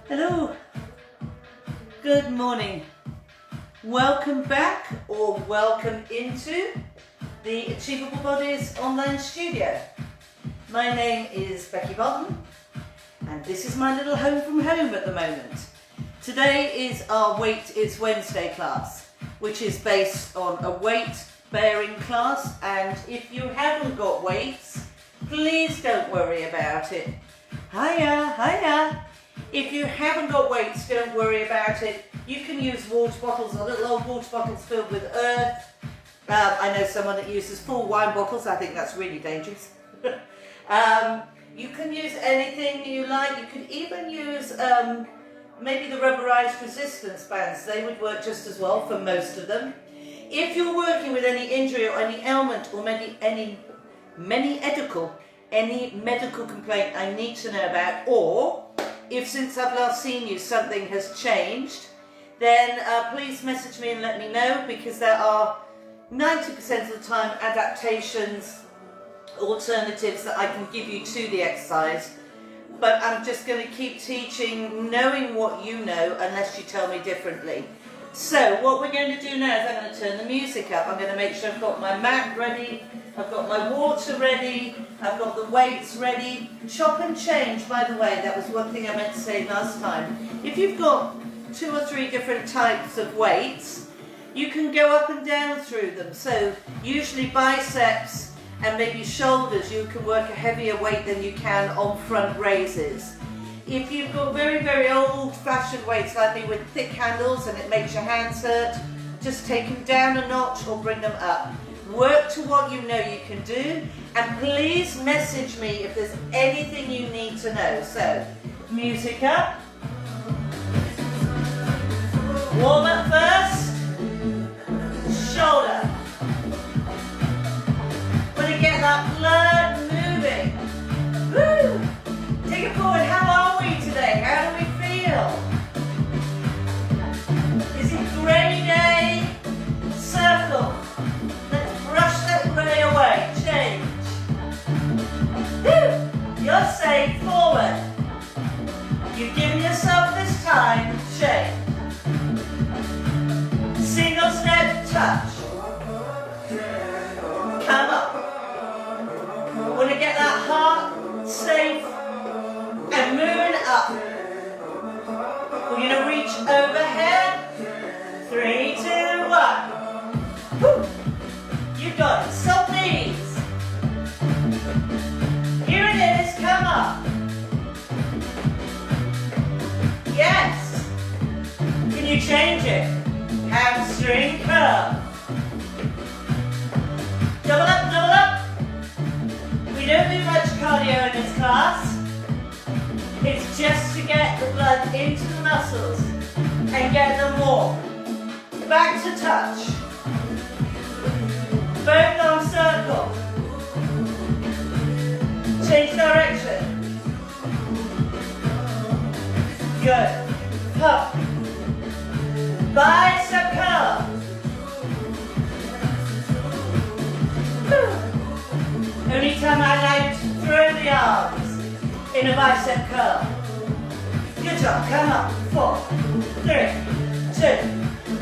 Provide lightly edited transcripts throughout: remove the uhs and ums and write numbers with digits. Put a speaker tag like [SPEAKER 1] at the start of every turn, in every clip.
[SPEAKER 1] Hello, good morning. Welcome back or welcome into the Achievable Bodies online studio. My name is Becky Bolton and this is my little home from home at the moment. Today is our Weight It's Wednesday class, which is based on a weight bearing class, and if you haven't got weights, please don't worry about it. Hiya, hiya. If you haven't got weights, don't worry about it. You can use water bottles, or little old water bottles filled with earth. I know someone that uses full wine bottles. I think that's really dangerous. You can use anything you like. You could even use maybe the rubberized resistance bands. They would work just as well for most of them. If you're working with any injury or any ailment or any medical complaint I need to know about, or if since I've last seen you something has changed, then please message me and let me know, because there are 90% of the time adaptations, alternatives that I can give you to the exercise. But I'm just going to keep teaching, knowing what you know, unless you tell me differently. So what we're going to do now is I'm going to turn the music up. I'm going to make sure I've got my mat ready, I've got my water ready, I've got the weights ready. Chop and change, by the way, that was one thing I meant to say last time. If you've got 2 or 3 different types of weights, you can go up and down through them. So usually biceps and maybe shoulders, you can work a heavier weight than you can on front raises. If you've got very, very old-fashioned weights like me with thick handles and it makes your hands hurt, just take them down a notch or bring them up. Work to what you know you can do, and please message me if there's anything you need to know. So, music up. Warm up first. Shoulder. Want to get that blood moving. Woo! Take it forward. How are we today? How do we feel? Is it grey day? Circle. Let's brush that grey away. Change. Woo! You're safe. Forward. You've given yourself this time. Change. Single step touch. Come up. Want to get that heart safe and moving up. We're going to reach overhead. 3, 2, 1. Woo. You got it. Soft knees. Here it is. Come up. Yes. Can you change it? Hamstring curl. Double up, double up. We don't do much cardio in this class. It's just to get the blood into the muscles and get them warm. Back to touch. Both arms circle. Change direction. Good. Up. Bicep curl. Only time I like to throw the arms in a bicep curl. Good job. Come up. 4, 3, 2.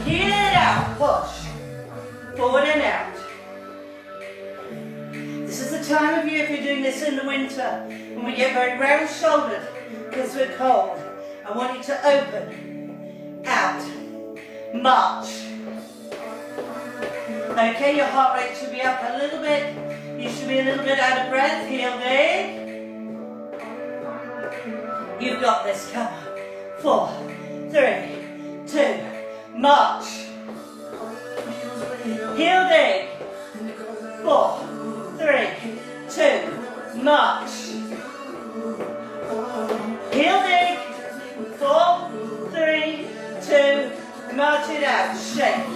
[SPEAKER 1] Heel it out. Push. Forward and out. This is the time of year, if you're doing this in the winter, when we get very round shouldered because we're cold. I want you to open, out, march. Okay, your heart rate should be up a little bit. You should be a little bit out of breath. Heel dig. You've got this. Come on. 4, 3, 2, march. Heel dig. 4, 3, 2, march. Heel dig. 4, 3, 2, march it out. Shake.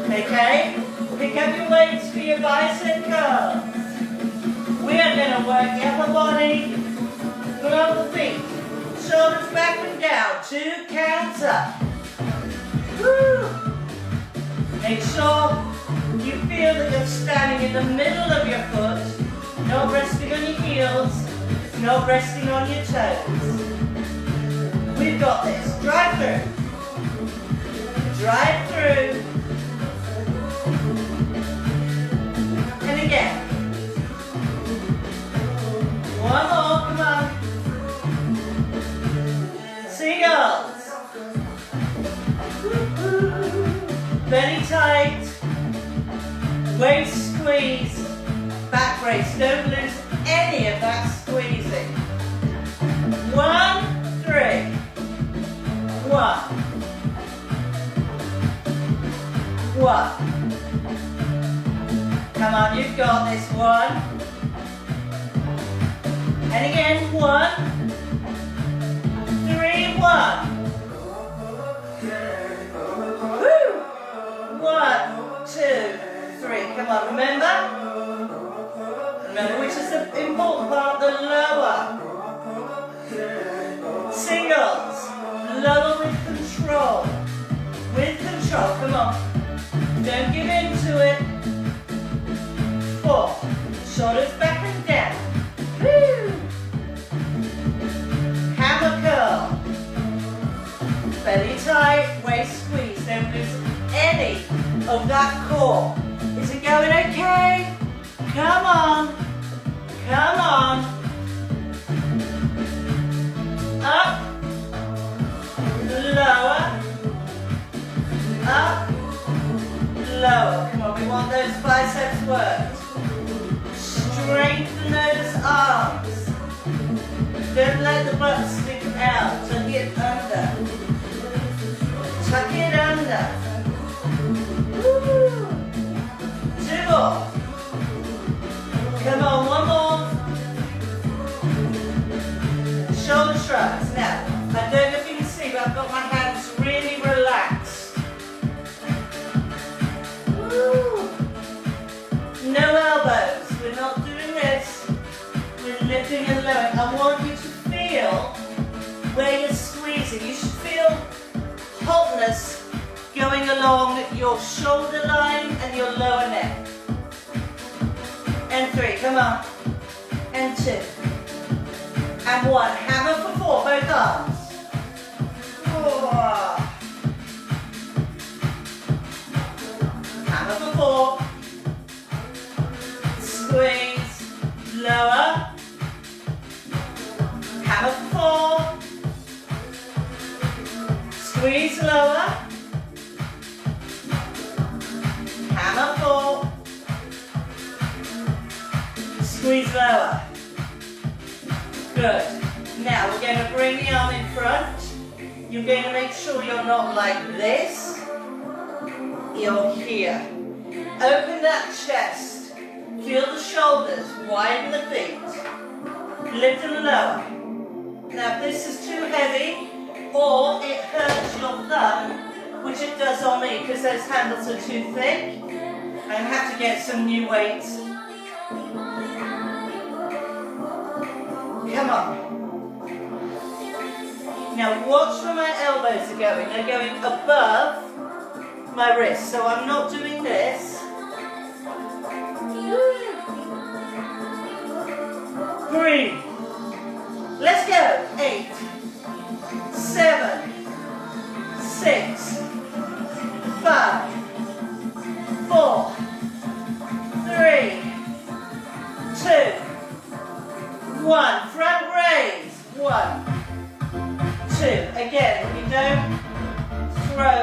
[SPEAKER 1] Okay? Pick up your weights for your bicep curls. We are going to work the upper body, below the feet, shoulders back and down, 2 counts up. Woo! Make sure you feel that you're standing in the middle of your foot, not resting on your heels, not resting on your toes. We've got this. Drive through. Drive through. And again. One more, come on. Seagulls. Belly tight. Waist squeeze. Back brace. Don't lose any of that squeezing. 1, 3. 1. 1. Come on, you've got this. 1. And again, 1, 3, 1. Woo! 1, 2, 3. Come on, remember which is the important part, the lower. Singles, lower with control. With control, come on. Don't give in to it. 4, shoulders back and down. Woo! Hammer curl. Belly tight, waist squeeze. Don't lose any of that core. Is it going okay? Come on. Come on. Up. Lower. Up. Lower. Come on, we want those biceps worked. Strengthen those arms. Don't let the butt stick out. Tuck it under. Tuck it under. Woo. 2 more. Come on, 1 more. Shoulder shrugs. Now, I don't know if you can see, but I've got my hands really relaxed. Woo. No elbows. We're not doing this. We're lifting and lowering. I want you to feel where you're squeezing. You should feel hotness going along your shoulder line and your lower neck. And 3, come on. And 2. And 1. Hammer for 4, both arms. 4. Hammer for 4. Squeeze. Lower. Hammer for 4. Squeeze lower. Hammer 4. Squeeze lower. Good. Now we're going to bring the arm in front. You're going to make sure you're not like this. You're here. Open that chest. Feel the shoulders. Widen the feet. Lift and lower. Now if this is too heavy or it hurts your thumb, which it does on me because those handles are too thick, I have to get some new weights. Come on. Now watch where my elbows are going. They're going above my wrist. So I'm not doing this. Breathe. Let's go. 8, 7, 6, 5, 4, 3, 2, 1. Front raise. 1, 2. Again, you don't throw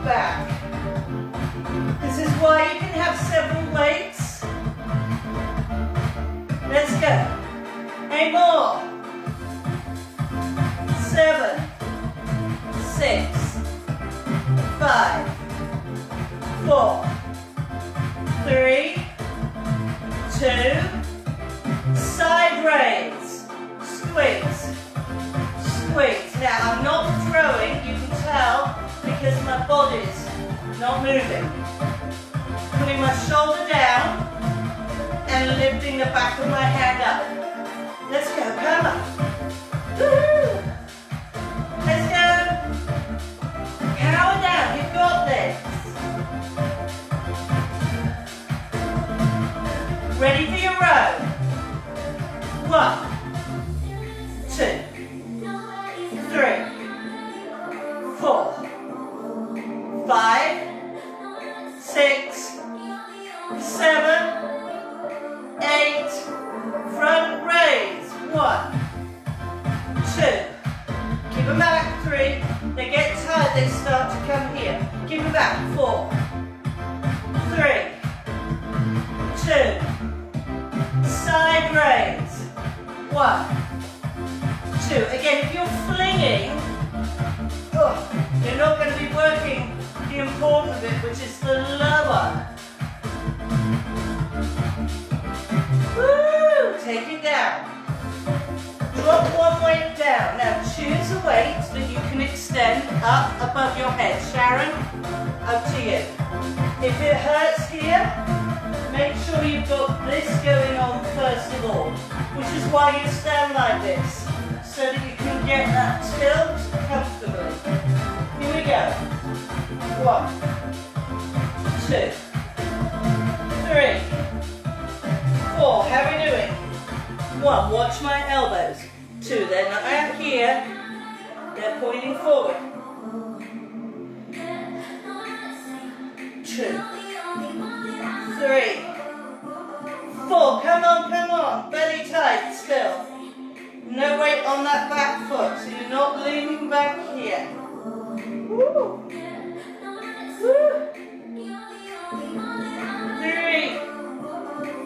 [SPEAKER 1] back. This is why you can have several weights. Let's go. 8 more. 7, 6, 5, 4, 3, 2. Side raise. Squeeze. Squeeze. Now I'm not throwing, you can tell, because my body's not moving. Putting my shoulder down and lifting the back of my hand up. Let's go, come on. Woo-hoo. Let's go. Power down, you've got this. Ready for your row. 1, 7, 8, front raise, 1, 2, keep them back, 3, they get tired, they start to come here, keep them back, 4, 3, 2, side raise, 1, 2, again if you're flinging, you're not going to be working the important bit, which is the lower. Woo! Take it down. Drop one weight down. Now choose a weight that you can extend up above your head. Sharon, up to you. If it hurts here, make sure you've got this going on first of all, which is why you stand like this, so that you can get that tilt comfortably. Here we go. 1, 2, 3, 4. How are we doing? 1. Watch my elbows. 2. They're not out here. They're pointing forward. 2, 3, 4. Come on, come on. Belly tight still. No weight on that back foot, so you're not leaning back here. Woo. Woo. 3,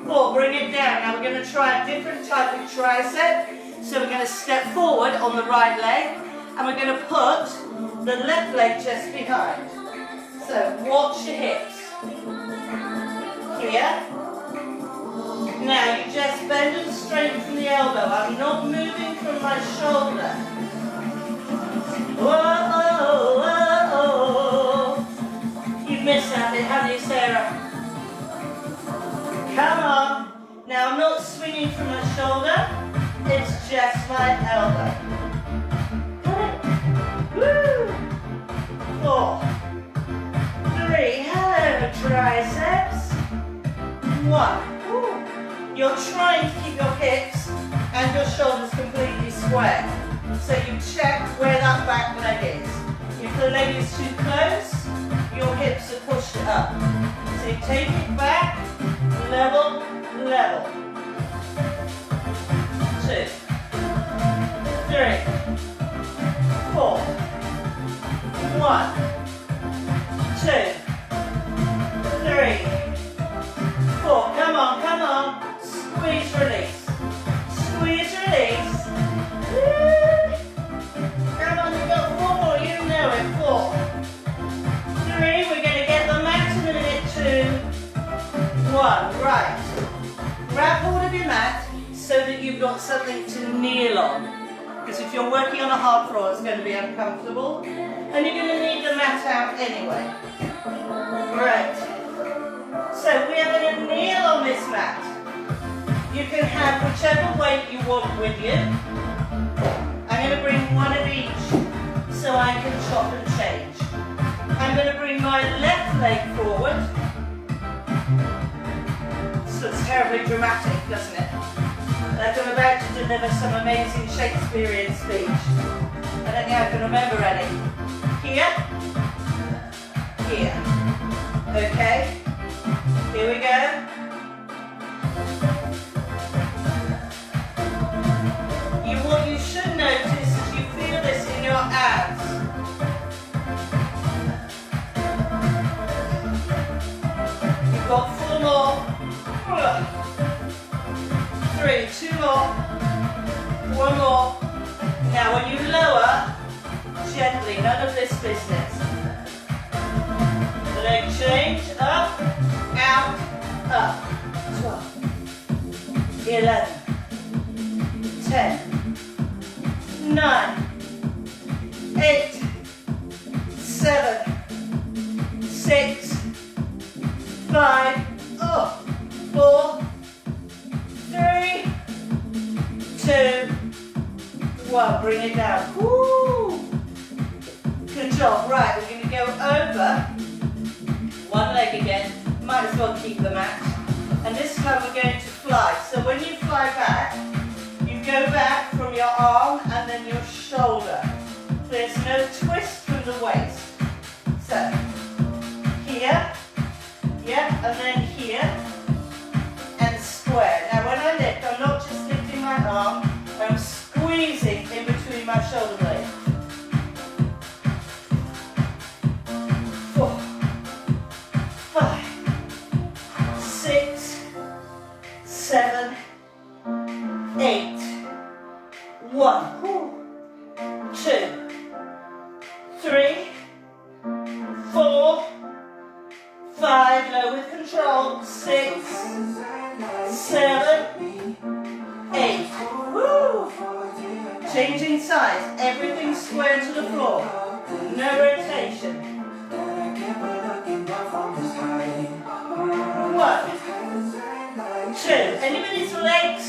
[SPEAKER 1] 4, bring it down. Now we're going to try a different type of tricep. So we're going to step forward on the right leg, and we're going to put the left leg just behind. So watch your hips. Here. Now you just bend and straighten the elbow. I'm not moving from my shoulder. Whoa, whoa, whoa. You've missed that bit, haven't you, Sarah? Come on. Now I'm not swinging from my shoulder. It's just my elbow. Woo. 4, 3. Hello, triceps. 1. Woo. You're trying to keep your hips and your shoulders completely square. So you check where that back leg is. If the leg is too close, your hips are pushed up. So you take it back, level, level. 2, 3, 4, 1, 2, 3, 4. Come on, come on. Squeeze, release. Squeeze, release. Woo. Come on, you've got 4 more. You know it. 4, 3. We're going to get the mat in a minute. 2, 1. Right. Grab hold of your mat so that you've got something to kneel on. Because if you're working on a hard floor, it's going to be uncomfortable. And you're going to need the mat out anyway. Right. So we are going to kneel on this mat. You can have whichever weight you want with you. I'm going to bring one of each so I can chop and change. I'm going to bring my left leg forward. So it's terribly dramatic, doesn't it? Like I'm about to deliver some amazing Shakespearean speech. I don't think I can remember any. Here. Here. Okay. Here we go. What you should notice is you feel this in your abs. You've got 4 more. 3, 2 more. 1 more. Now when you lower, gently, none of this business. Leg change, up, out, up. 12, 11, 10, 9, 8, 7, 6, 5, 4, 3, 2, 1. Bring it down. Woo! Good job. Right, we're going to go over one leg again. Might as well keep the mat. And this time we're going to fly. So when you fly back, you go back from your arm and then your shoulder. There's no twist from the waist. So, here, yeah, and then here. 7, 8. Woo! Changing sides. Everything square to the floor. No rotation. 1, 2. Anybody's legs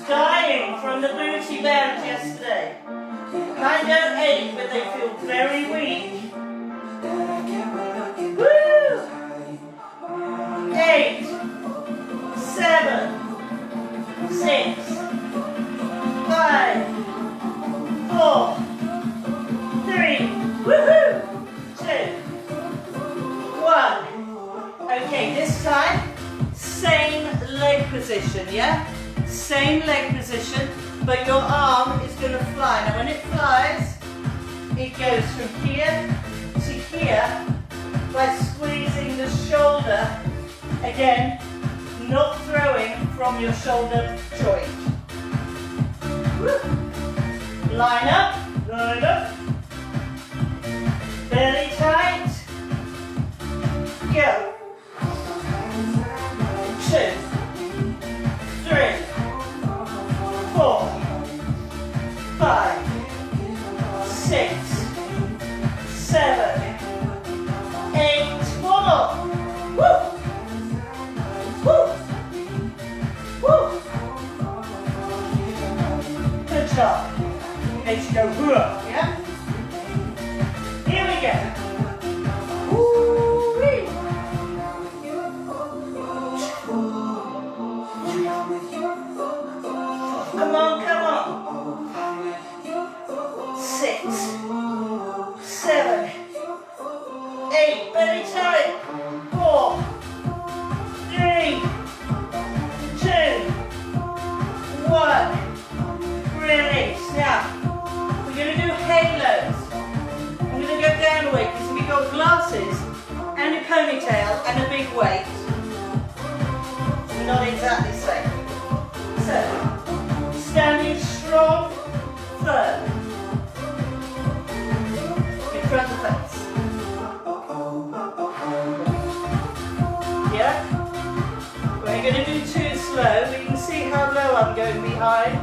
[SPEAKER 1] dying from the booty bend yesterday? Mine don't ache, but they feel very weak. Woo! 8, 7, 6, 5, 4, 3, woohoo! 2, 1. Okay, this time, same leg position, yeah? Same leg position, but your arm is going to fly. Now when it flies, it goes from here to here by squeezing the shoulder, again, not throwing from your shoulder joint. Woo. Line up, belly tight, go. 2, 3, 4, 5, 6, 7, 8, more. Woo! Woo! Woo! Good job. Makes you go, whoa, yeah? Here we go. Woo-wee. Come on, come on. 6, 7, 8, belly tight. 4, 3, 2, 1. Release. Now, we're going to do halos. I'm going to go down a way because we've got glasses and a ponytail and a big weight. It's not exactly safe. So, standing strong, firm. In front of the face. Yeah? We're going to do 2 slow, but you can see how low I'm going behind.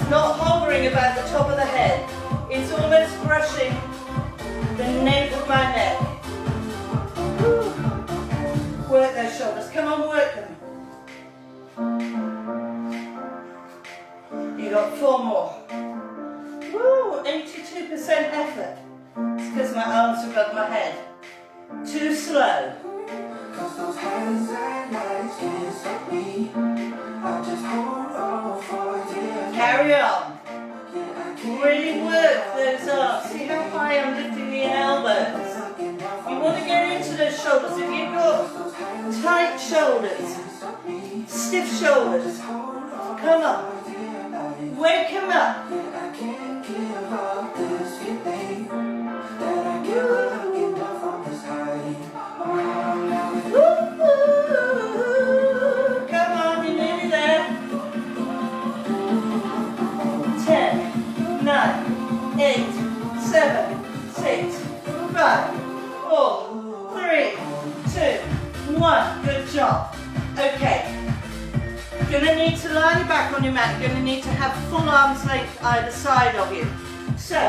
[SPEAKER 1] Not hovering about the top of the head. It's almost brushing the nape of my neck. Woo. Work those shoulders. Come on, work them. You got 4 more. Woo, 82% effort. It's because my arms are above my head. Too slow. Carry on. Really work those arms. See how high I'm lifting the elbows. You want to get into those shoulders. If you've got tight shoulders, stiff shoulders, come on. Wake them up. Come on, you're nearly there. 10, 9, 8, 7, 6, 5, 4, 3, 2, 1. Good job. Okay. You're going to need to lie your back on your mat. You're going to need to have full arms length either side of you. So,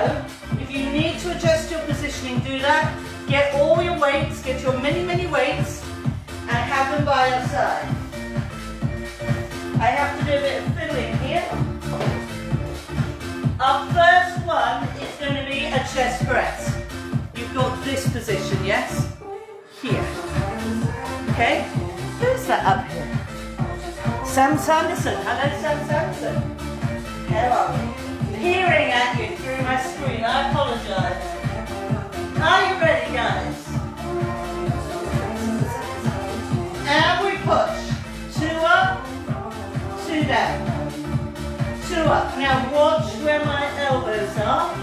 [SPEAKER 1] if you need to adjust your positioning, do that. Get all your weights, get your many weights, and have them by your side. I have to do a bit of fiddling here. Our first one is going to be a chest press. You've got this position, yes? Here. Okay? Who's that up here? Sam Sanderson. Hello, Sam Sanderson. Hello. Peering at you through my screen. I apologise. Are you ready, guys? And we push. 2 up, 2 down. 2 up. Now watch where my elbows are.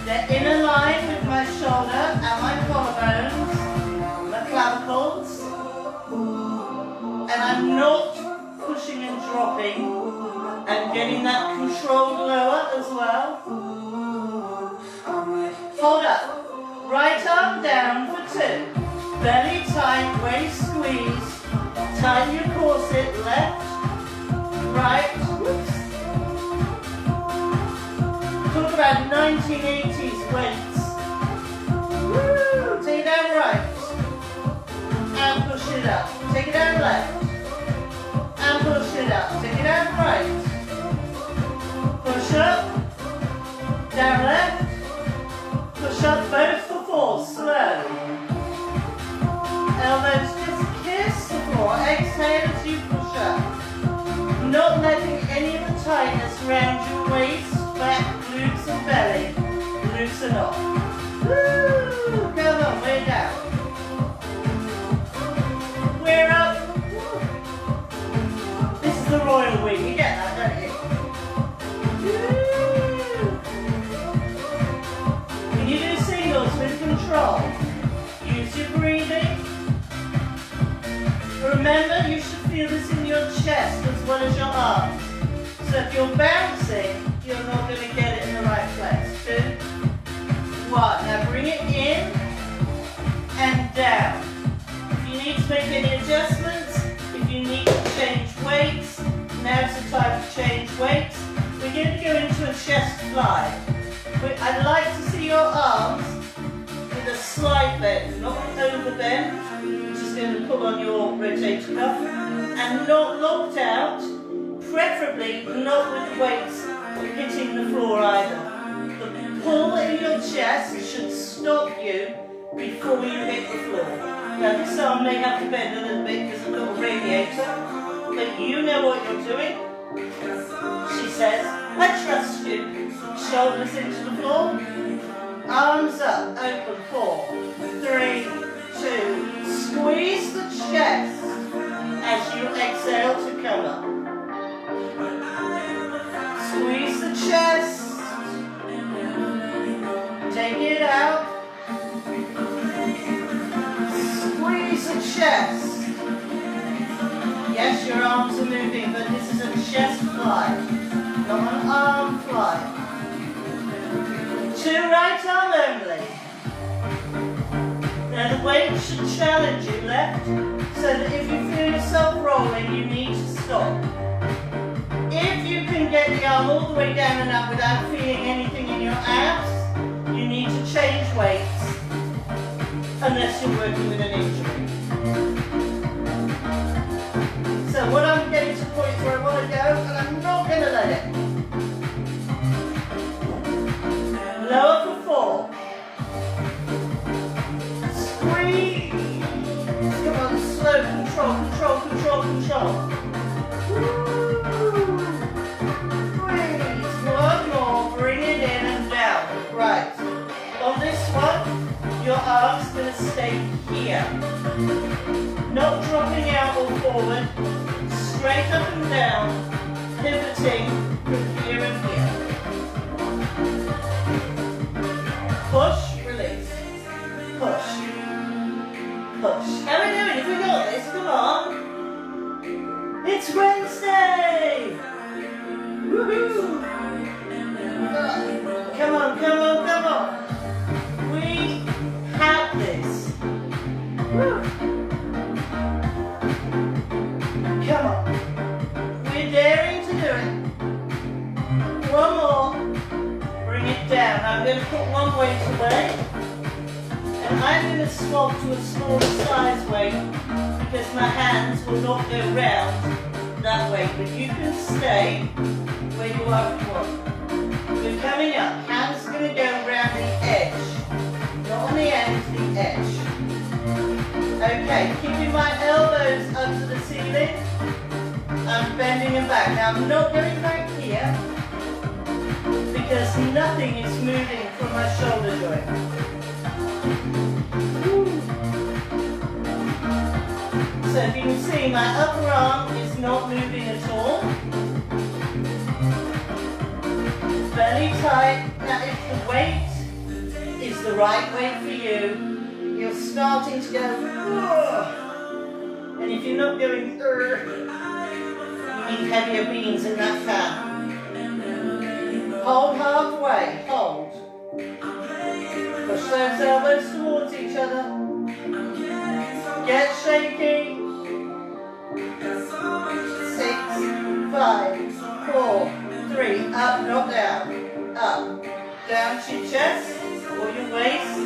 [SPEAKER 1] They're in a line with my shoulder and my collarbones, my clavicles. And I'm not pushing and dropping and getting that controlled lower as well. Hold up. Right arm down for 2. Belly tight, waist squeeze. Tighten your corset, left, right. Whoops. Talk about 1980s weights. Woo! Take it down right. And push it up. Take it down left. And push it up. Take it down right. Push up. Down left. Push up both for 4. Slow. Elbows just kiss the floor. Exhale as you push up. Not letting any of the tightness around your waist, back, glutes and belly loosen off. Woo! Come on, way down. We're up. This is the royal wing. You get that, don't you? When you do singles with control, use your breathing. Remember, you should feel this in your chest as well as your arms. So if you're bouncing, you're not going to get it in the right place. 2, 1. Now bring it in and down. If you need to make any adjustments, if you need to change weights, now's the time to change weights. We're going to go into a chest fly. I'd like to see your arms with a slight bend, not an over bend, which is going to pull on your rotator cuff, and not locked out, preferably not with weights hitting the floor either. The pull in your chest should stop you before you hit the floor. Now this arm may have to bend a little bit because I've got a radiator, but you know what you're doing. She says, I trust you. Shoulders into the floor. Arms up, open, 4, 3, 2. Squeeze the chest as you exhale to come up. Squeeze the chest. Take it out. Squeeze the chest. Yes, your arms are moving, but this is a chest fly, not an arm fly. 2 right arm only. Now the weight should challenge you left, so that if you feel yourself rolling, you need to stop. If you can get the arm all the way down and up without feeling anything in your abs, you need to change weights, unless you're working with an injury. So what I'm getting to points where I want to go, and I'm not going to let it. Lower for 4. Squeeze. Come on, slow, control, control, control, control. Squeeze. 1 more, bring it in and down. Right. On this one, your arm's going to stay here. Not dropping out or forward. Straight up and down, pivoting from here and here. Push, release. Push. Push. How are we doing? If we got this, come on. It's Wednesday! Woohoo! Come on, come on, come on. We have this. Woo. Come on. We're daring to do it. 1 more. Bring it down. I'm going to put 1 weight away. And I'm going to swap to a smaller size weight because my hands will not go round that way. But you can stay where you are if you want. We're coming up. Hands are going to go around the edge. Not on the end, the edge. Okay, keeping my elbows up to the ceiling. I'm bending them back. Now I'm not going back here because nothing is moving from my shoulder joint. So if you can see, my upper arm is not moving at all. Belly tight. Now if the weight is the right weight for you, you're starting to go, and if you're not going, you need heavier beans in that pan. Hold halfway, hold. Push those elbows towards each other. Get shaky. 6, 5, 4, 3, up, not down. Up, down to your chest or your waist.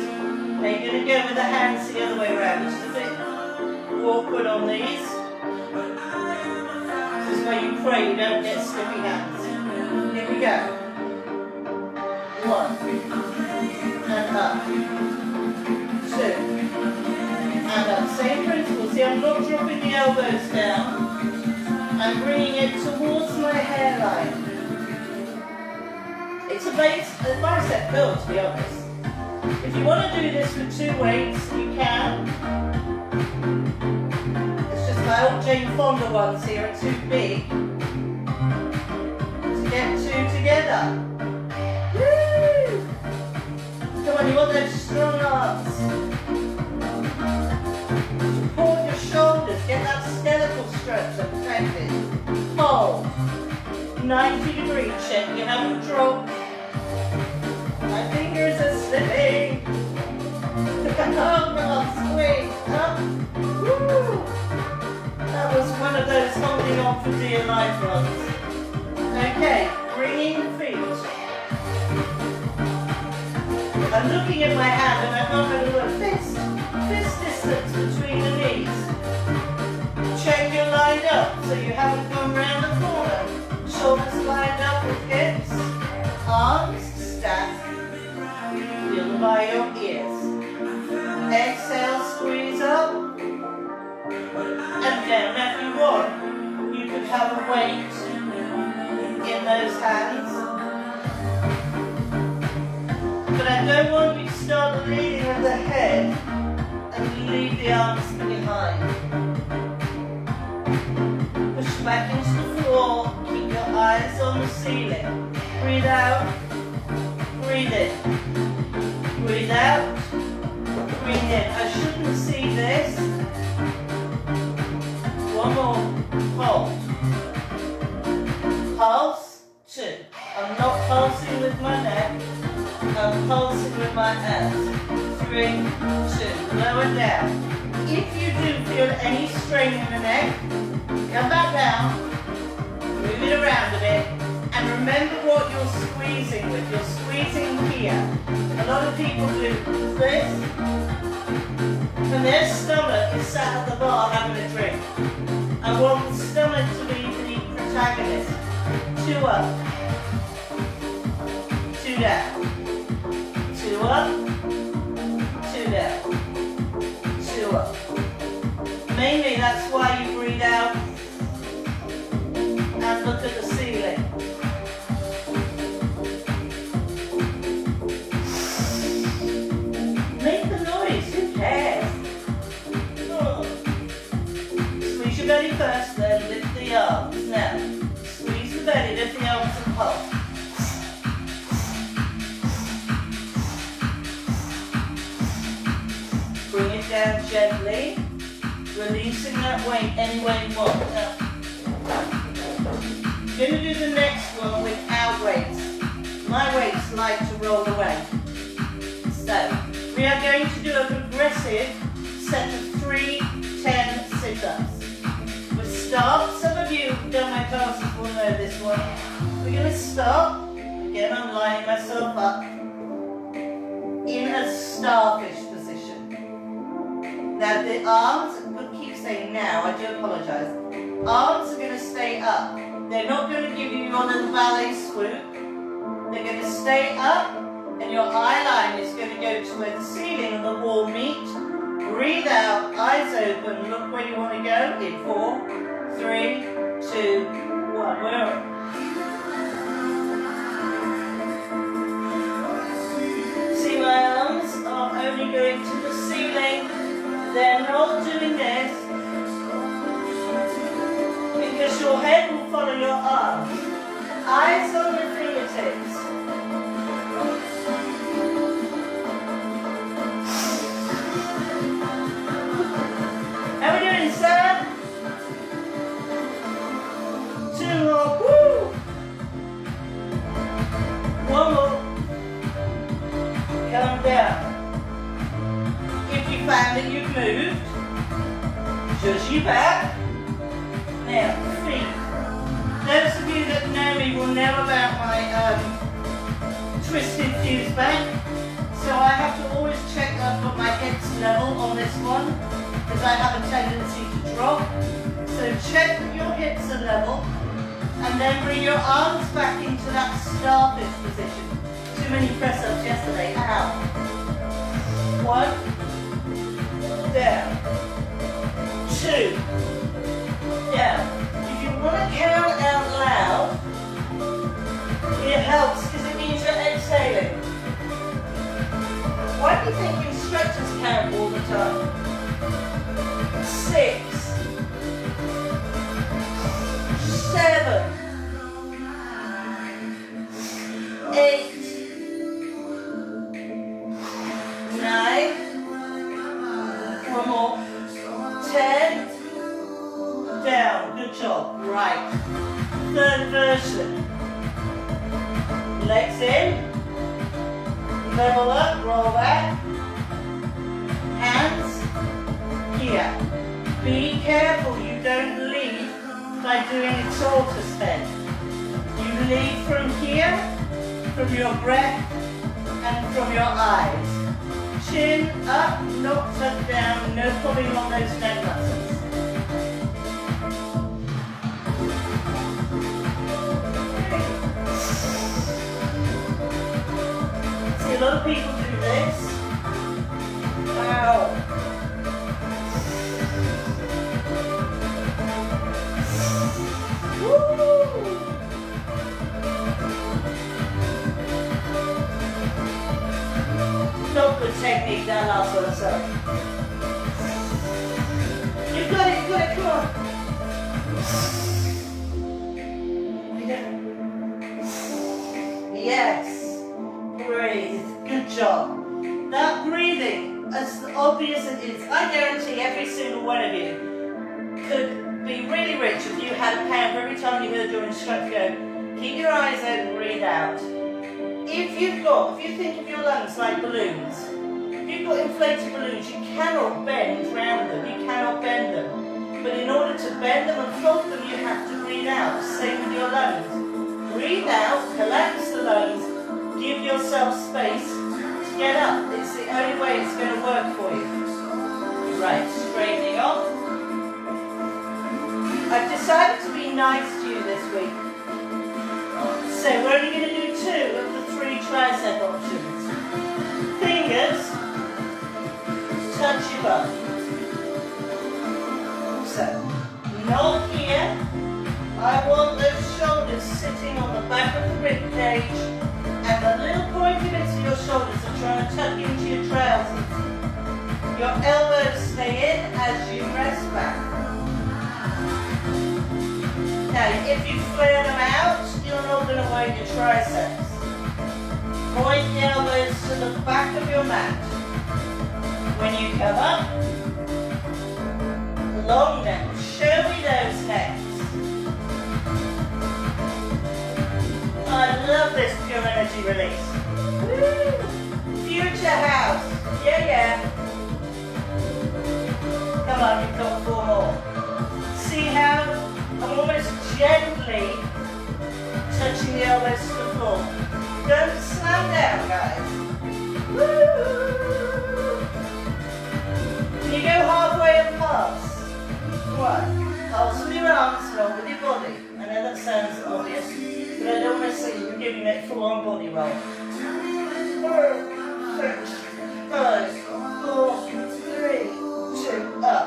[SPEAKER 1] Now you're going to go with the hands the other way around. It's a bit awkward on these. This is where you pray you don't get slippy hands. Here we go. 1, and up. 2, and up. Same principle. See, I'm not dropping the elbows down. I'm bringing it towards my hairline. It's a bicep curl, to be honest. If you want to do this with 2 weights, you can. It's just my old Jane Fonda ones here are too big to get 2 together. Woo! Come on, you want those strong arms. Support your shoulders, get that skeletal structure protected. Hold. 90-degree check, you haven't dropped. My fingers are slipping. Oh God, squeeze up. Woo! That was one of those holding on for dear life ones. Okay, bringing the feet. I'm looking at my hand and I've got a little fist distance between the knees. Check you're lined up so you haven't gone round the corner. Shoulders lined up with hips. Arms stacked. Feel them by your ears. Exhale, squeeze up. And down. Now if you want, you could have a weight in those hands. But I don't want you to start leading with the head and leave the arms behind. Push back into the floor. Keep your eyes on the ceiling. Breathe out. Breathe in. Breathe out. Breathe in. I shouldn't see this. One more. Hold. Pulse. 2. I'm not pulsing with my neck. I'm pulsing with my hands. 3, 2. Lower down. If you do feel any strain in the neck, come back down. Move it around a bit. And remember what you're squeezing with. You're squeezing here. A lot of people do this. And their stomach is sat at the bar having a drink. I want the stomach to be the protagonist. 2 up. 2 down. 2 up. 2 down. 2 up. Mainly that's why you breathe out and look at the ceiling. Make the noise, who cares? Oh. Squeeze your belly first, then lift the arms. Now, squeeze the belly, lift the arms and pulse. Bring it down gently, releasing that weight any way you want. Now, I'm going to do the next one without weights. My weights like to roll away. So, we are going to do a progressive set of 3 10 sit-ups. We'll start, some of you who've done my classes will know this one. We're going to start, again I'm lining myself up, in a starfish position. Now the arms, I keep saying now, I do apologise. Arms are going to stay up. They're not going to give you one of the ballet swoop. They're going to stay up and your eye line is going to go to where the ceiling and the wall meet. Breathe out, eyes open, look where you want to go in 4, 3, 2, 1. We're on. See, my arms are only going to the ceiling. They're not doing this because your head will follow your arms. Eyes on the fingertips. How are we doing, sir? 2 found that you've moved. Just your back. Now, feet. Those of you that know me will know about my twisted fuse back. So I have to always check that I've got my hips level on this one, because I have a tendency to drop. So check that your hips are level, and then bring your arms back into that starfish position. Too many press-ups yesterday. Ow. 1, down. 2, down. If you want to count out loud, it helps because it means you're exhaling. Why do you think instructors count all the time? 6, 7, 8, 9, one more, 10, down, good job, right. Third version, legs in, level up, roll back, hands here. Be careful you don't lead by doing a tortoise head. You lead from here, from your breath, and from your eyes. Chin up, not tucked down, no pulling on those neck muscles. See, a lot of people do this. Wow. Woo! Not good technique, that last one, sorry. You've got it, come on. Yes. Breathe. Good job. That breathing, as obvious as it is, I guarantee every single one of you could be really rich if you had a pound for every time you heard your instructor go, keep your eyes open, breathe out. If you think of your lungs like balloons, if you've got inflated balloons, you cannot bend round them, you cannot bend them. But in order to bend them and fold them, you have to breathe out. Same with your lungs. Breathe out, collapse the lungs, give yourself space to get up. It's the only way it's going to work for you. Right, straightening off. I've decided to be nice to you this week. So we're only going to do 2 of the 3 tricep options. Fingers, touch your butt. So, not here. I want those shoulders sitting on the back of the rib cage, and the little pointy bits of your shoulders are trying to tuck into your trousers. Your elbows stay in as you rest back. Now, if you flare them out, you're not going to work your triceps. Point the elbows to the back of your mat. When you come up, long neck. Show me those necks. I love this pure energy release. Woo! Future house. Yeah. Come on, you've got 4 more. See how I'm almost gently touching the elbows to the floor. Don't slam down, guys. Woo! Can you go halfway and pass? 1. Pulse with your arms along with your body. I know that sounds obvious, but I don't want to see you giving it full-on body roll. 4, 6, 5, 4, 3, 2, up.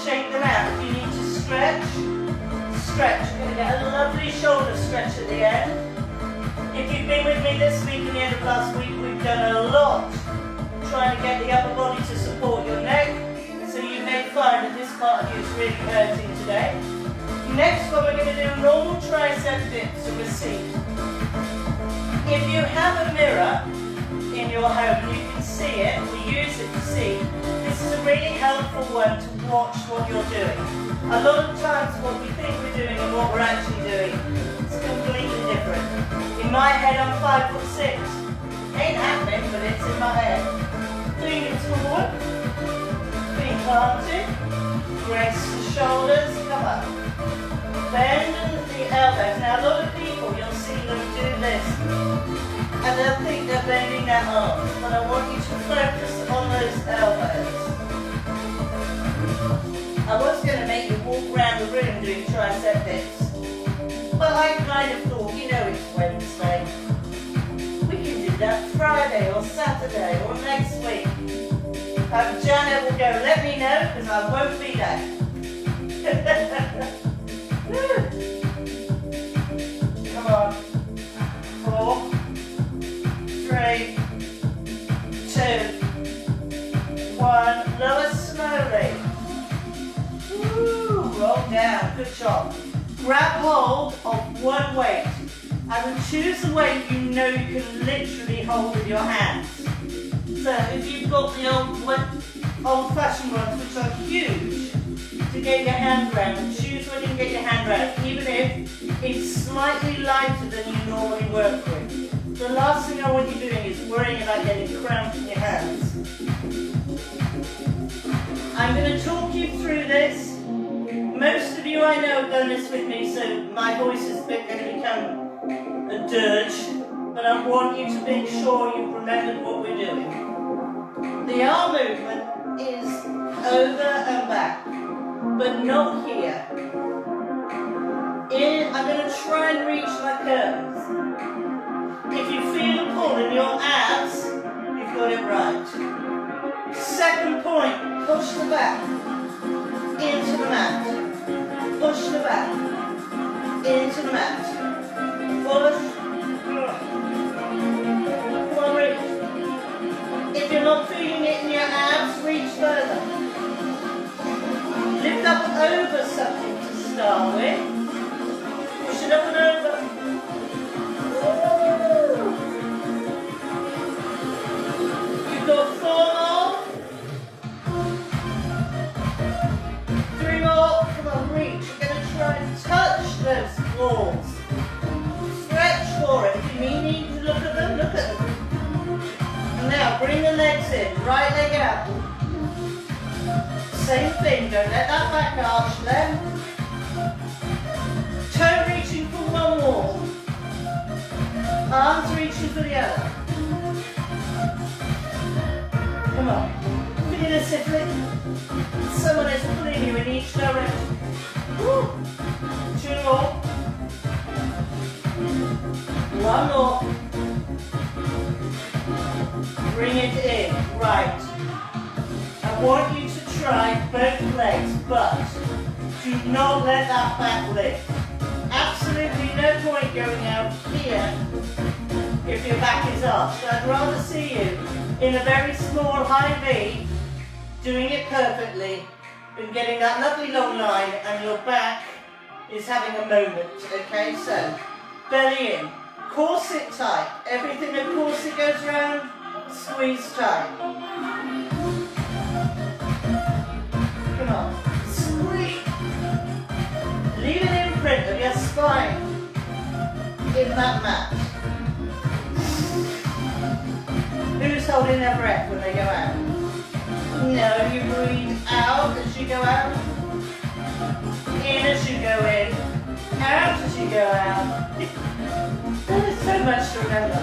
[SPEAKER 1] Shake them out. If you need to stretch. You're going to get a lovely shoulder stretch at the end. If you've been with me this week and the end of last week, we've done a lot trying to get the upper body to support your neck. So you may find that this part of you is really hurting today. Next one, we're going to do normal tricep dips to receive. If you have a mirror in your home and you can see it, or use it to see, this is a really helpful one to watch what you're doing. A lot of times what we think we're doing and what we're actually doing is completely different. In my head I'm 5'6". Ain't happening, but it's in my head. Fingers forward. planted. Brace the shoulders, come up. Bend the elbows. Now a lot of people, you'll see them do this. And they'll think they're bending their arms. But I want you to focus on those elbows. I was going to make you walk around the room doing tricep dips. But I kind of thought, you know it's Wednesday. We can do that Friday or Saturday or next week. Janet will go, let me know because I won't be there. Come on. 4, 3, 2, 1. Lower slowly. Woo, roll down. Good job. Grab hold of one weight. And choose a weight you know you can literally hold with your hands. So if you've got the old-fashioned ones, which are huge, to get your hand around, choose when you can get your hand around, even if it's slightly lighter than you normally work with. The last thing I want you doing is worrying about getting cramped in your hands. I'm going to talk you through this. Most of you I know have done this with me, so my voice is going to become a dirge, but I want you to make sure you've remembered what we're doing. The arm movement is over and back, but not here. I'm going to try and reach my curves. If you feel a pull in your abs, you've got it right. Second point, push the back into the mat. Push the back into the mat. Push. Come on, reach. If you're not feeling it in your abs, reach further. Lift up and over something to start with. Push it up and over. Woo. You've got 4 more. 3 more. Come on, reach. You're going to try and touch those floors. Stretch for it. If you need to look at them, look at them. And now bring the legs in. Right leg out. Same thing. Don't let that back arch there. Toe reaching for one wall. Arms reaching for the other. Come on. Feel as if someone is pulling you in each direction. Woo. 2 more. 1 more. Bring it in. Right. I want you to try both legs, but do not let that back lift. Absolutely no point going out here if your back is arched. I'd rather see you in a very small high V, doing it perfectly, than getting that lovely long line and your back is having a moment. Okay, so belly in. Corset tight. Everything that corset goes around, squeeze tight. Come on. Squeeze. Leave an imprint of your spine in that mat. Who's holding their breath when they go out? No, you breathe out as you go out. In as you go in. Out as you go out. There's so much to remember.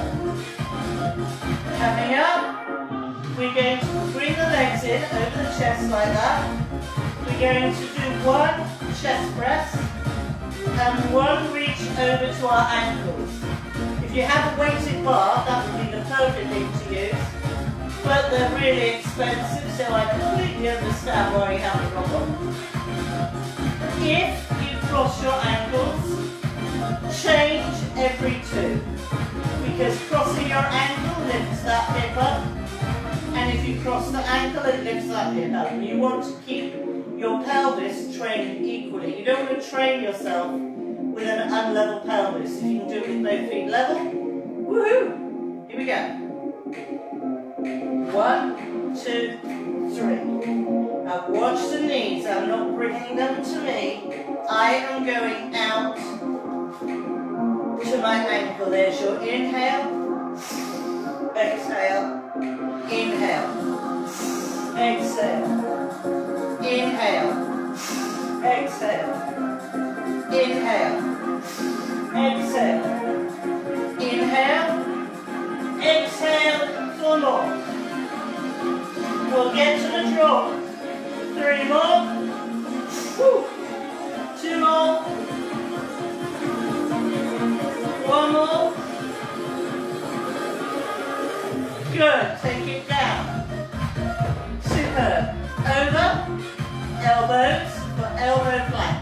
[SPEAKER 1] Coming up, we're going to bring the legs in over the chest like that. We're going to do 1 chest press and 1 reach over to our ankles. If you have a weighted bar, that would be the perfect thing to use. But they're really expensive, so I completely understand why you have a problem. If you cross your ankles, change every 2. Because crossing your ankle lifts that hip up. And if you cross the ankle, it lifts that hip up. You want to keep your pelvis trained equally. You don't want to train yourself with an unlevel pelvis. If you can do it with both feet level, woohoo! Here we go. 1, 2, 3. Now watch the knees. I'm not bringing them to me. I am going out to my ankle. There's your inhale. Exhale. Inhale. Exhale. Inhale. Exhale. Inhale. Exhale. Inhale. Exhale. 4 more. We'll get to the drop. 3 more. Woo. 2 more. 1 more. Good. Take it down. Superb. Over. Elbows for elbow plank.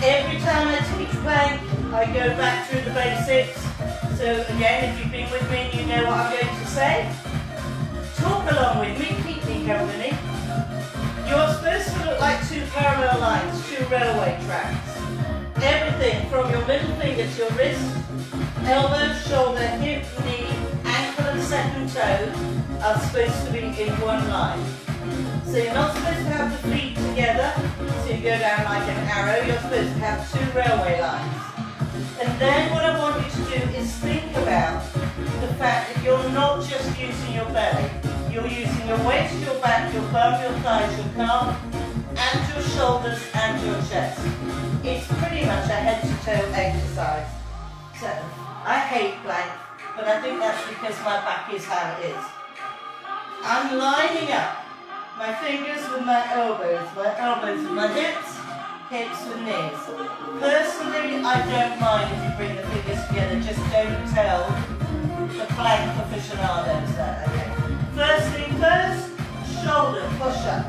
[SPEAKER 1] Every time I teach plank, I go back through the basics. So again, if you've been with me and you know what I'm going to say, talk along with me, keep me company. You're supposed to look like 2 parallel lines, 2 railway tracks. Everything from your middle finger to your wrist, elbow, shoulder, hip, knee, ankle and second toe are supposed to be in 1 line. So you're not supposed to have the feet together, so you go down like an arrow, you're supposed to have 2 railway lines. And then what I want you to do is think about the fact that you're not just using your belly, you're using your waist, your back, your bum, your thighs, your calf, and your shoulders and your chest. It's pretty much a head to toe exercise. So, I hate plank, but I think that's because my back is how it is. I'm lining up my fingers with my elbows with my hips with knees. Personally, I don't mind if you bring the fingers together, just don't tell the plank aficionados that, okay? First thing first, shoulder push up.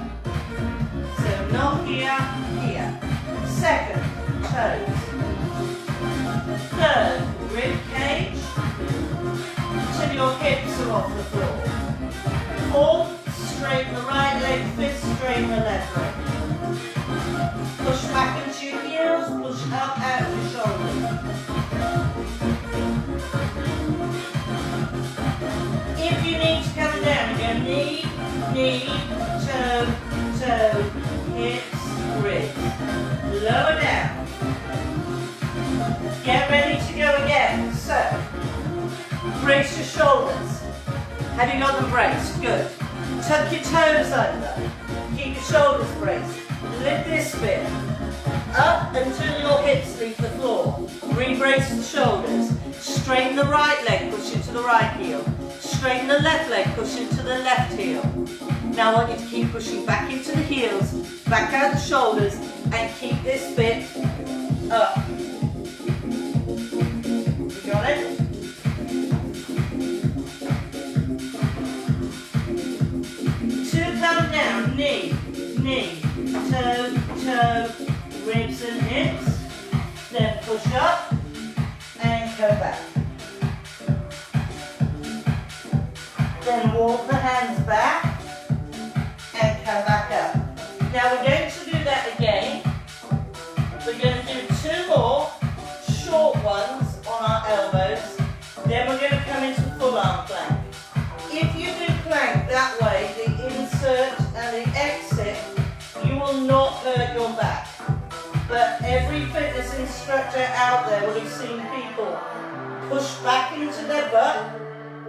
[SPEAKER 1] So not here, here. Second, toes. Third, rib cage, till your hips are off the floor. Fourth, straighten the right leg, fifth, straighten the left leg. Push back into your heels, push up out of your shoulders. If you need to come down, go knee, knee, toe, toe, hips, ribs. Lower down. Get ready to go again. So, brace your shoulders. Have you got them braced? Good. Tuck your toes under. Keep your shoulders braced. Lift this bit. Up until your hips leave the floor. Re-brace the shoulders. Straighten the right leg, push into the right heel. Straighten the left leg, push into the left heel. Now I want you to keep pushing back into the heels, back out the shoulders, and keep this bit up. You got it? Come down, knee, knee, toe, toe, ribs and hips. Then push up and come back. Then walk the hands back and come back up. Now we're going to do that again. We're going to do 2 more short ones on our elbows. Then we're going to come into full arm plank. If you do plank that way, the insert and the exit, you will not hurt your back. But every fitness instructor out there would have seen people push back into their butt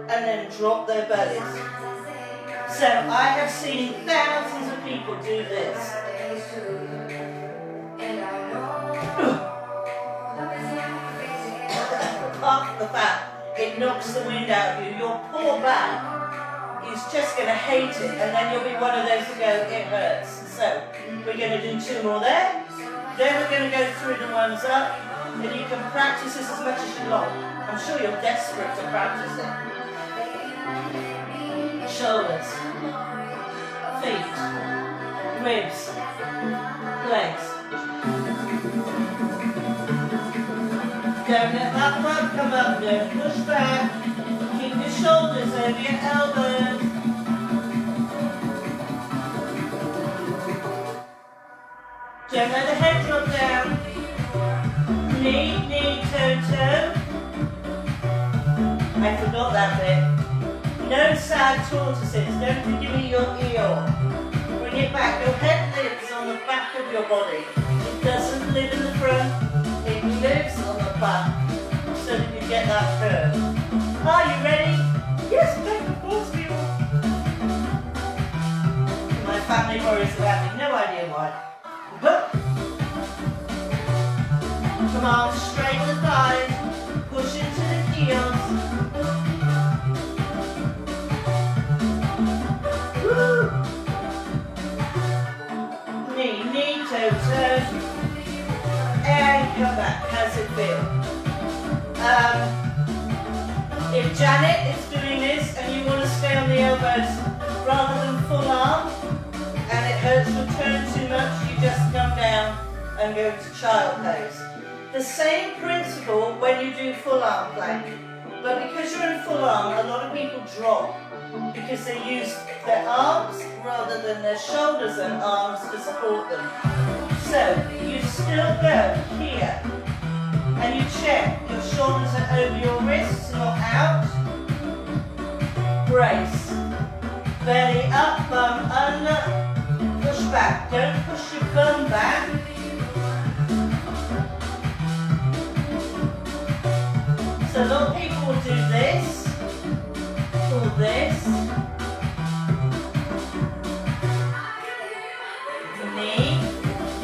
[SPEAKER 1] and then drop their bellies. So I have seen thousands of people do this. Apart from the fact it knocks the wind out of you, your poor back is just going to hate it, and then you'll be one of those who go, it hurts. So we're going to do 2 more there. Then we're going to go through the ones up, and you can practice this as much as you like. I'm sure you're desperate to practice it. Shoulders, feet, ribs, legs. Don't let that butt come up, don't push back. Keep your shoulders over your elbows. Don't let the head drop down. Knee, knee, toe, toe. I forgot that bit. No side tortoises. Don't give me your ear. Bring it back. Your head lives on the back of your body. It doesn't live in the front. It lives on the back so that you get that curve. Are you ready? Yes, Come on, straighten the thighs. Push into the heels. Woo. Knee, toe, toe. And come back. How's it feel? If Janet is doing this and you want to stay on the elbows rather than full arm, and it hurts your turn too much, you just come down and go to child pose. The same principle when you do full arm plank, but because you're in full arm, a lot of people drop because they use their arms rather than their shoulders and arms to support them. So you still go here and you check your shoulders are over your wrists, not out. Brace. Belly up, bum under. Push back. Don't push your bum back. So a lot of people will do this, or this.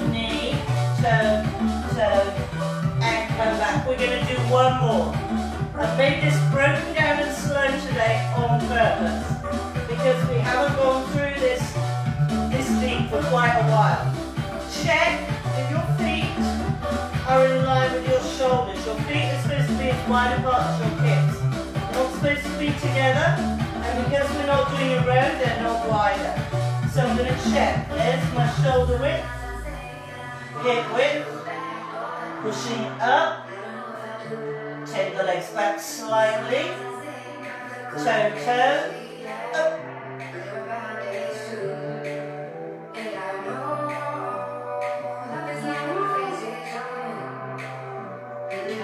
[SPEAKER 1] Knee, toe, toe, and come back. We're going to do one more. I've made this broken down and slow today on purpose because we haven't gone through this deep for quite a while. Check if your feet are in line with your shoulders. Your feet are supposed to be as wide apart as your hips. They're not supposed to be together, and because we're not doing a row, they're not wider. So I'm going to check. There's my shoulder width, hip width, pushing up. Take the legs back slightly. Toe, toe, up.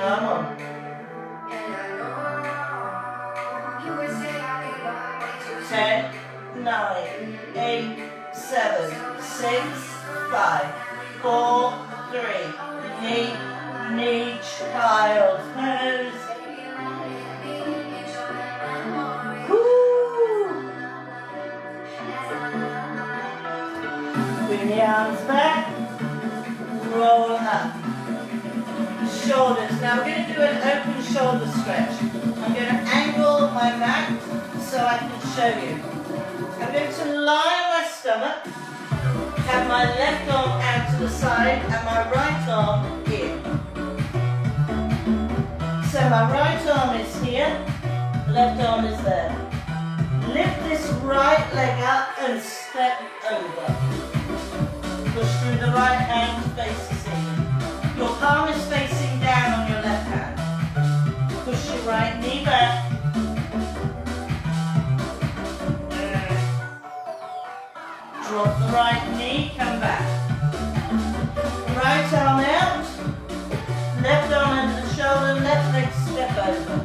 [SPEAKER 1] Come on. 10, 9, 8, 7, 6, 5, 4, 3. Knee, child pose. Woo. Bring the arms back. Roll up. Shoulders. Now we're going to do an open shoulder stretch. I'm going to angle my mat so I can show you. I'm going to lie on my stomach, have my left arm out to the side and my right arm in. So my right arm is here, left arm is there. Lift this right leg up and step over. Push through the right hand to face the ceiling. Your palm is facing down on your left hand. Push your right knee back. Drop the right knee, come back. Right arm out. Left arm under the shoulder, left leg step over.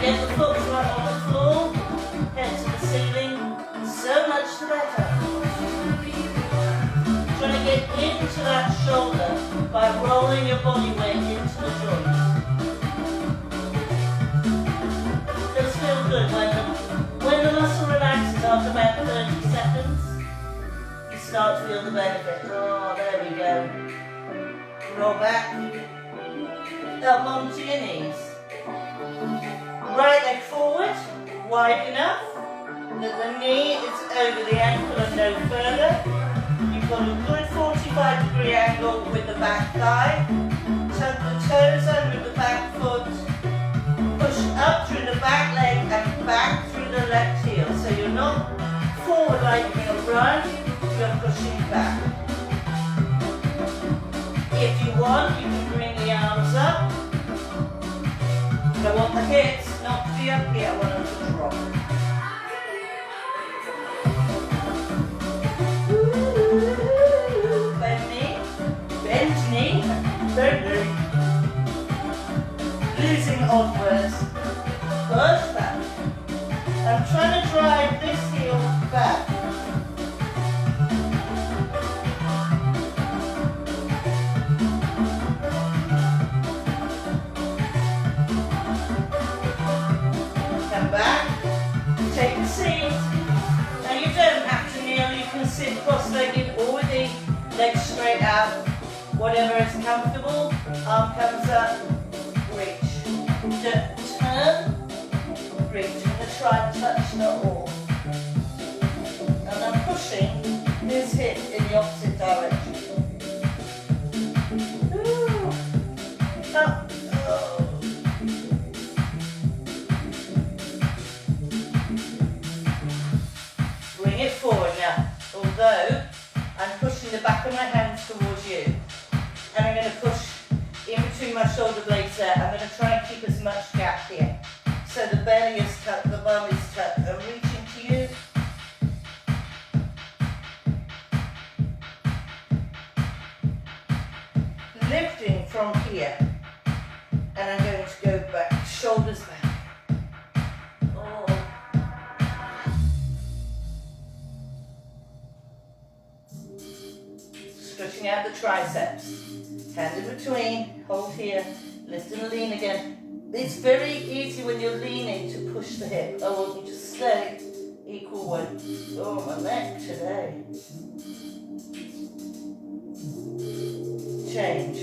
[SPEAKER 1] Get the foot right on the floor, head to the ceiling. So much the better. Trying to get into that shoulder by rolling your body weight into the joint. Does feel good when the muscle relaxes after about 30 seconds. You start to feel the benefit. Oh, there we go. Roll back. Up onto your knees. Right leg forward, wide enough that the knee is over the ankle and no further. You've got a good 45-degree angle with the back thigh. Tuck the toes under the back foot. Push up through the back leg and back through the left heel. So you're not forward like you're going to run, you're pushing back. If you want, you can bring the arms up. I want the hips not to be up here, I want them to drop. Bend knee, bend knee. Losing odd words. Push back. I'm trying to drive this heel back. Take a seat. Now you don't have to kneel, you can sit cross-legged or with the legs straight out. Whatever is comfortable. Arm comes up, reach. Turn, reach. I'm going to try and touch the all. And I'm pushing this hip in the opposite direction. Ooh. Up. Oh. Bring it forward now. Although I'm pushing the back of my hands towards you. And I'm going to push in between my shoulder blades there. I'm going to try and keep as much gap here. So the belly is tucked, the bum is tucked. I'm reaching to you. Lifting from here. And I'm going to go back, shoulders back. Oh. Stretching out the triceps. Hand in between, hold here, lift and lean again. It's very easy when you're leaning to push the hip. I want you to stay equal weight. Oh, my neck today. Change.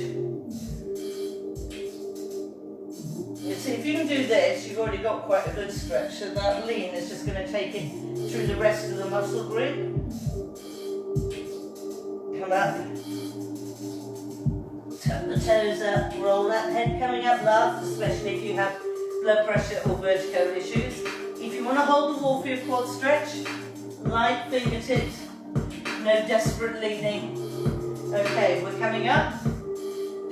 [SPEAKER 1] You see, if you can do this, you've already got quite a good stretch. So that lean is just going to take it through the rest of the muscle group. Come up. Tuck the toes up, roll that head coming up last, especially if you have blood pressure or vertigo issues. If you want to hold the wall for your quad stretch, light fingertips, no desperate leaning. Okay, we're coming up.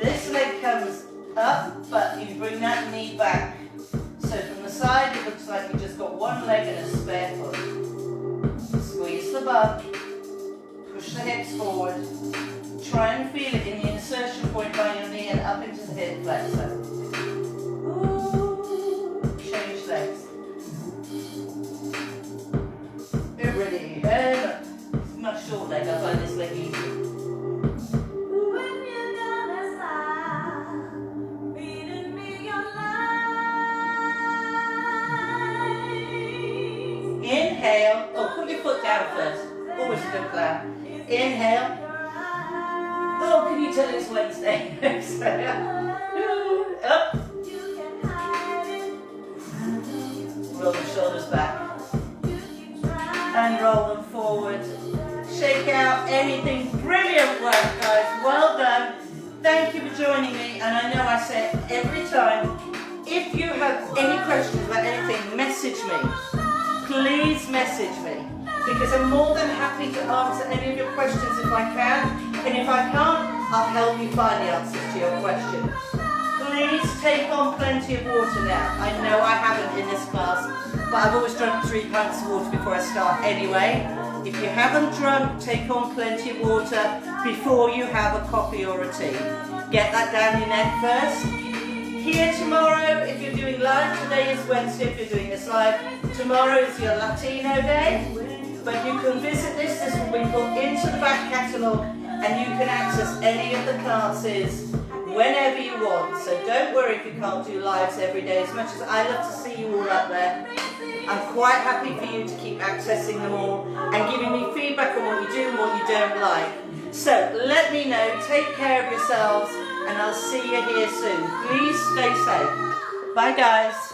[SPEAKER 1] This leg comes up, but you bring that knee back. So from the side, it looks like you just got one leg and a spare foot. Squeeze the bum, push the hips forward. Try and feel it in the insertion point by your knee and up into the hip flexor. Ooh. Change legs. Ready. Much short leg. I find this leg easy. When you're gonna stop reading me your lies. Inhale. Oh, put your foot down first. Always a good plan. Inhale. Oh, can you tell it's Wednesday? Exhale. Up. Roll the shoulders back. And roll them forward. Shake out anything. Brilliant work, guys. Well done. Thank you for joining me. And I know I say it every time. If you have any questions about anything, message me. Please message me. Because I'm more than happy to answer any of your questions if I can. And if I can't, I'll help you find the answers to your questions. Please take on plenty of water now. I know I haven't in this class, but I've always drunk 3 pints of water before I start anyway. If you haven't drunk, take on plenty of water before you have a coffee or a tea. Get that down your neck first. Here tomorrow, if you're doing live, today is Wednesday if you're doing this live. Tomorrow is your Latino day. But you can visit this will be put into the back catalogue and you can access any of the classes whenever you want. So don't worry if you can't do lives every day. As much as I love to see you all up there, I'm quite happy for you to keep accessing them all and giving me feedback on what you do and what you don't like. So let me know, take care of yourselves, and I'll see you here soon. Please stay safe. Bye guys.